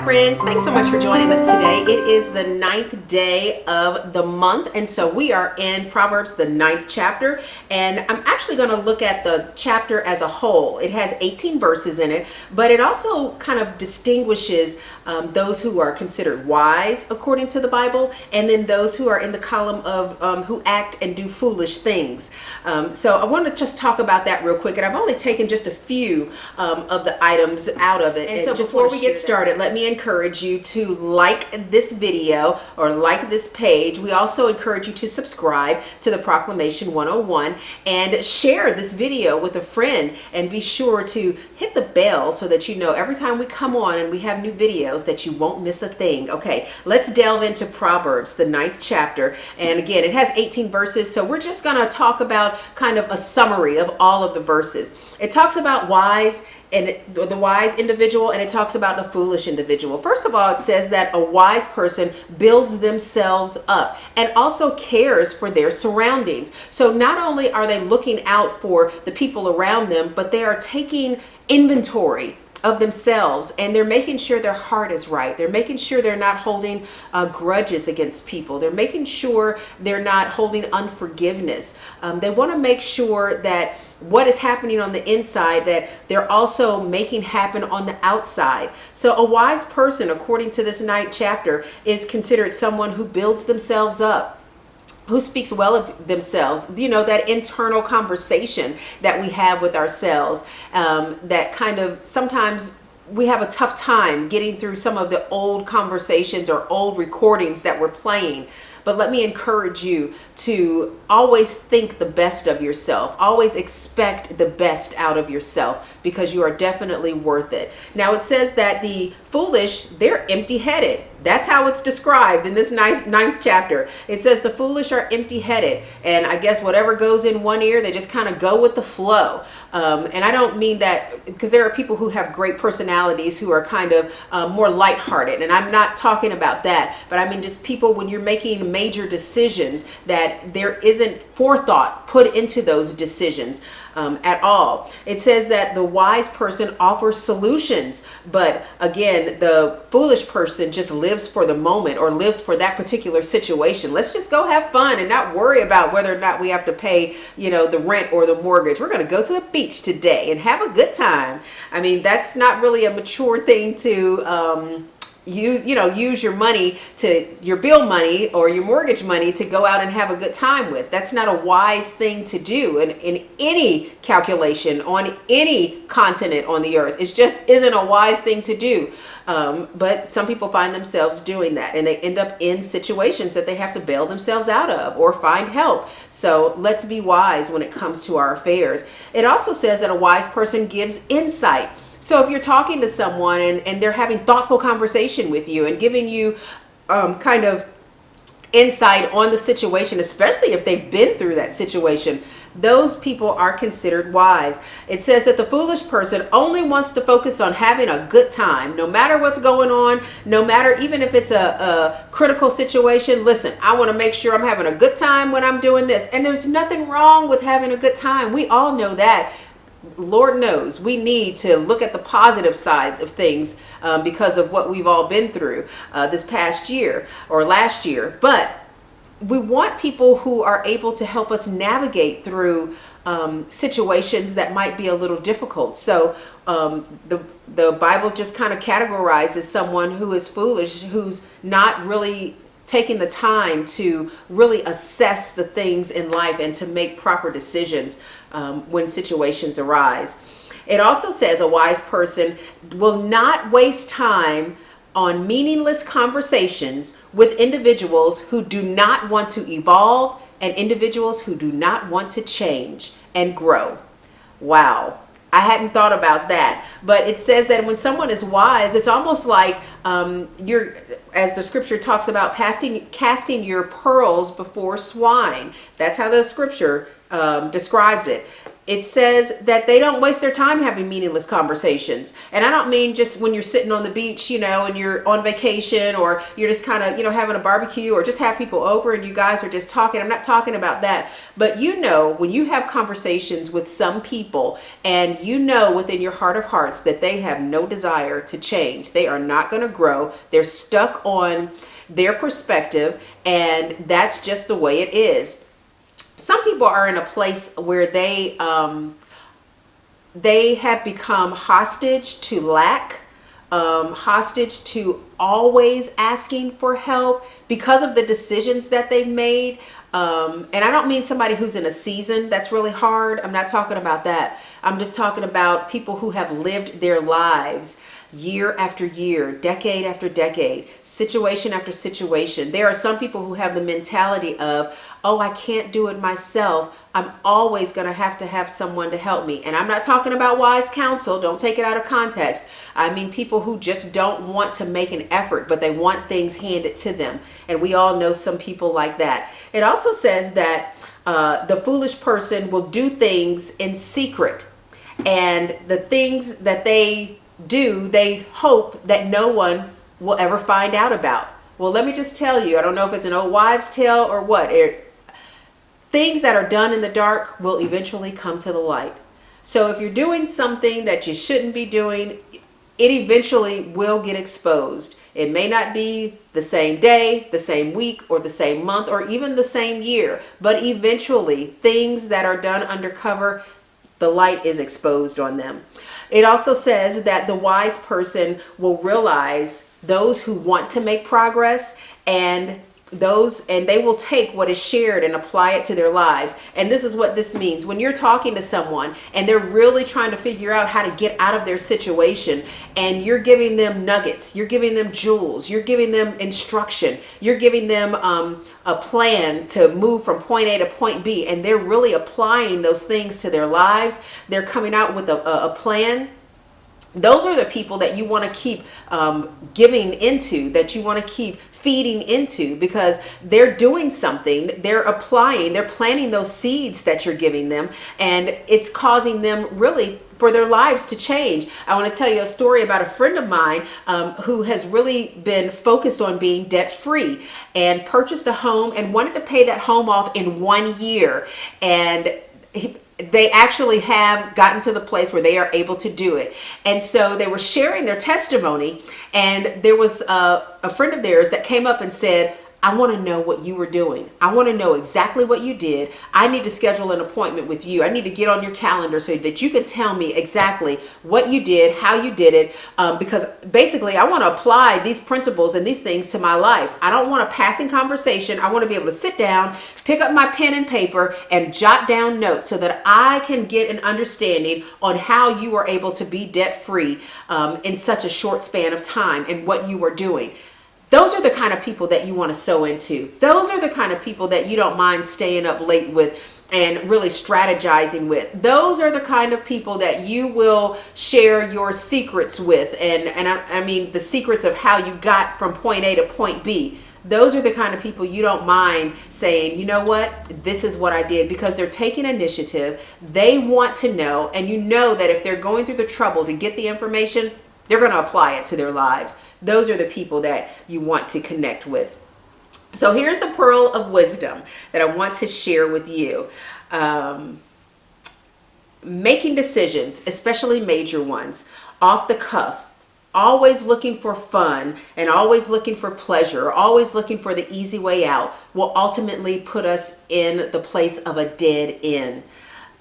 friends. Thanks so much for joining us today. It is the 9th day of the month, and so we are in Proverbs, the 9th chapter, and I'm actually going to look at the chapter as a whole. It has 18 verses in it, but it also kind of distinguishes those who are considered wise according to the Bible, and then those who are in the column of who act and do foolish things. So I want to just talk about that real quick, and I've only taken just a few of the items out of it. And so before we get started, let me encourage you to like this video or like this page. We also encourage you to subscribe to the Proclamation 101 and share this video with a friend, and be sure to hit the bell so that you know every time we come on and we have new videos that you won't miss a thing. Okay, let's delve into Proverbs, the 9th chapter. And again, it has 18 verses, so we're just going to talk about kind of a summary of all of the verses. It talks about wise and the wise individual, and it talks about the foolish individual. First of all, it says that a wise person builds themselves up and also cares for their surroundings. So not only are they looking out for the people around them, but they are taking inventory of themselves, and they're making sure their heart is right. They're making sure they're not holding grudges against people. They're making sure they're not holding unforgiveness. They want to make sure that what is happening on the inside, that they're also making happen on the outside. So a wise person, according to this 9th chapter, is considered someone who builds themselves up, who speaks well of themselves. You know, that internal conversation that we have with ourselves, that kind of sometimes we have a tough time getting through some of the old conversations or old recordings that we're playing. But let me encourage you to always think the best of yourself. Always expect the best out of yourself, because you are definitely worth it. Now it says that the foolish, they're empty-headed. That's how it's described in this 9th chapter. It says the foolish are empty-headed, and I guess whatever goes in one ear, they just kind of go with the flow. And I don't mean that, because there are people who have great personalities who are kind of more lighthearted, and I'm not talking about that. But I mean just people, when you're making major decisions, that there isn't forethought put into those decisions at all. It says that the wise person offers solutions, but again, the foolish person just lives for the moment, or lives for that particular situation. Let's just go have fun and not worry about whether or not we have to pay, you know, the rent or the mortgage. We're going to go to the beach today and have a good time. I mean, that's not really a mature thing to use your money, to your bill money or your mortgage money, to go out and have a good time with. That's not a wise thing to do in any calculation on any continent on the earth. It just isn't a wise thing to do. But some people find themselves doing that, and they end up in situations that they have to bail themselves out of or find help. So let's be wise when it comes to our affairs. It also says that a wise person gives insight. So if you're talking to someone and they're having thoughtful conversation with you and giving you kind of insight on the situation, especially if they've been through that situation, those people are considered wise. It says that the foolish person only wants to focus on having a good time, no matter what's going on, no matter, even if it's a critical situation. Listen, I want to make sure I'm having a good time when I'm doing this. And there's nothing wrong with having a good time. We all know that. Lord knows we need to look at the positive side of things because of what we've all been through this past year or last year. But we want people who are able to help us navigate through situations that might be a little difficult. So the Bible just kind of categorizes someone who is foolish, who's not really taking the time to really assess the things in life and to make proper decisions when situations arise. It also says a wise person will not waste time on meaningless conversations with individuals who do not want to evolve and individuals who do not want to change and grow. Wow. I hadn't thought about that, but it says that when someone is wise, it's almost like you're, as the scripture talks about, casting your pearls before swine. That's how the scripture describes it. it says that they don't waste their time having meaningless conversations. And I don't mean just when you're sitting on the beach, and you're on vacation, or you're just kind of, having a barbecue, or just have people over and you guys are just talking. I'm not talking about that. But when you have conversations with some people and within your heart of hearts that they have no desire to change, they are not going to grow. They're stuck on their perspective, and that's just the way it is. Some people are in a place where they have become hostage to lack, hostage to always asking for help because of the decisions that they've made. And I don't mean somebody who's in a season that's really hard. I'm not talking about that. I'm just talking about people who have lived their lives year after year, decade after decade, situation after situation. There are some people who have the mentality of, oh, I can't do it myself. I'm always going to have someone to help me. And I'm not talking about wise counsel. Don't take it out of context. I mean people who just don't want to make an effort, but they want things handed to them. And we all know some people like that. It also says that the foolish person will do things in secret. And the things that they do, they hope that no one will ever find out about. Well, let me just tell you, I don't know if it's an old wives' tale or what. Things that are done in the dark will eventually come to the light. So if you're doing something that you shouldn't be doing, it eventually will get exposed. It may not be the same day, the same week, or the same month, or even the same year, but eventually things that are done undercover, the light is exposed on them. It also says that the wise person will realize those who want to make progress, and they will take what is shared and apply it to their lives. And this is what this means. When you're talking to someone and they're really trying to figure out how to get out of their situation, and you're giving them nuggets, you're giving them jewels, you're giving them instruction, you're giving them a plan to move from point A to point B, and they're really applying those things to their lives, they're coming out with a plan. Those are the people that you want to keep giving into, that you want to keep feeding into, because they're doing something, they're applying, they're planting those seeds that you're giving them, and it's causing them really for their lives to change. I want to tell you a story about a friend of mine who has really been focused on being debt free, and purchased a home and wanted to pay that home off in 1 year. And they actually have gotten to the place where they are able to do it. And so they were sharing their testimony, and there was a friend of theirs that came up and said, I want to know what you were doing. I want to know exactly what you did. I need to schedule an appointment with you. I need to get on your calendar so that you can tell me exactly what you did, how you did it, because basically I want to apply these principles and these things to my life. I don't want a passing conversation. I want to be able to sit down, pick up my pen and paper, and jot down notes so that I can get an understanding on how you were able to be debt free in such a short span of time, and what you were doing. Those are the kind of people that you want to sow into. Those are the kind of people that you don't mind staying up late with and really strategizing with. Those are the kind of people that you will share your secrets with. And I mean the secrets of how you got from point A to point B. Those are the kind of people you don't mind saying, you know what, this is what I did, because they're taking initiative. They want to know, and you know that if they're going through the trouble to get the information, they're going to apply it to their lives. Those are the people that you want to connect with. So here's the pearl of wisdom that I want to share with you. Making decisions, especially major ones, off the cuff, always looking for fun and always looking for pleasure, always looking for the easy way out, will ultimately put us in the place of a dead end.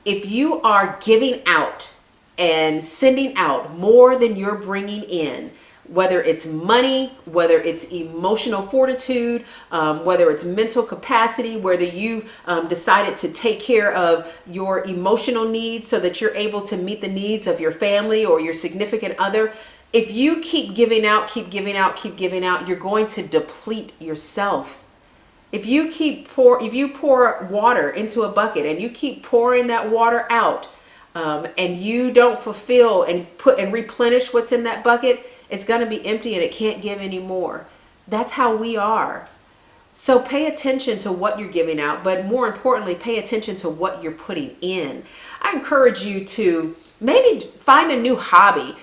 If you are giving out and sending out more than you're bringing in, whether it's money, whether it's emotional fortitude, whether it's mental capacity, whether you've decided to take care of your emotional needs so that you're able to meet the needs of your family or your significant other, if you keep giving out, keep giving out, keep giving out, you're going to deplete yourself. If you pour water into a bucket and you keep pouring that water out, and you don't fulfill and put and replenish what's in that bucket, it's going to be empty and it can't give anymore. That's how we are. So pay attention to what you're giving out, but more importantly, pay attention to what you're putting in. I encourage you to maybe find a new hobby.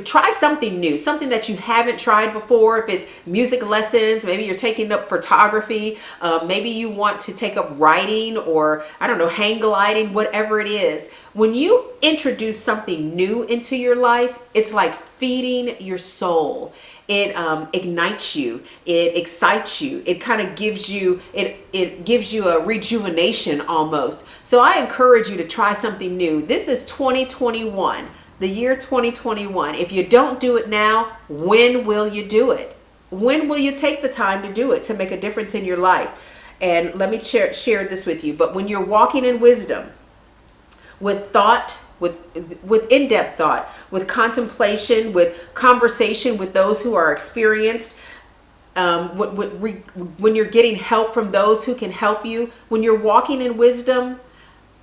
Try something new, something that you haven't tried before. If it's music lessons, maybe you're taking up photography, maybe you want to take up writing, or I don't know, hang gliding, whatever it is. When you introduce something new into your life, it's like feeding your soul. It ignites you, it excites you, it kind of gives you, it gives you a rejuvenation almost. So I encourage you to try something new. This is 2021, the year 2021. If you don't do it now, when will you do it? When will you take the time to do it to make a difference in your life? And let me share this with you. But when you're walking in wisdom, with thought, with in-depth thought, with contemplation, with conversation with those who are experienced, when you're getting help from those who can help you, when you're walking in wisdom,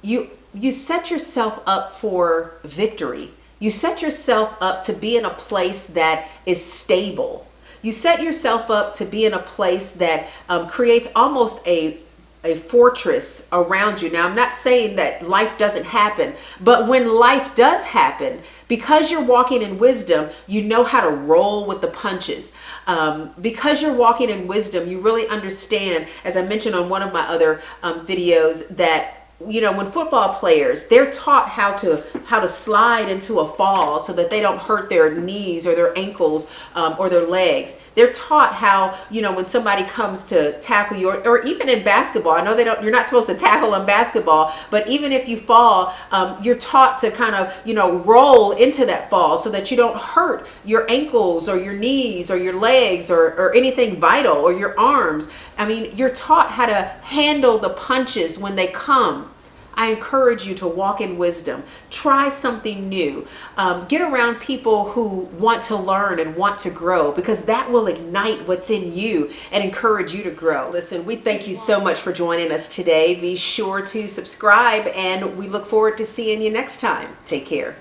you set yourself up for victory. You set yourself up to be in a place that is stable. You set yourself up to be in a place that creates almost a fortress around you. Now, I'm not saying that life doesn't happen, but when life does happen, because you're walking in wisdom, you know how to roll with the punches. Because you're walking in wisdom, you really understand, as I mentioned on one of my other videos, that when football players, they're taught how to slide into a fall so that they don't hurt their knees or their ankles or their legs. They're taught how, when somebody comes to tackle you, or even in basketball, I know you're not supposed to tackle in basketball, but even if you fall, you're taught to kind of, roll into that fall so that you don't hurt your ankles or your knees or your legs or anything vital, or your arms. I mean, you're taught how to handle the punches when they come. I encourage you to walk in wisdom. Try something new. Get around people who want to learn and want to grow, because that will ignite what's in you and encourage you to grow. Listen, we thank you so much for joining us today. Be sure to subscribe, and we look forward to seeing you next time. Take care.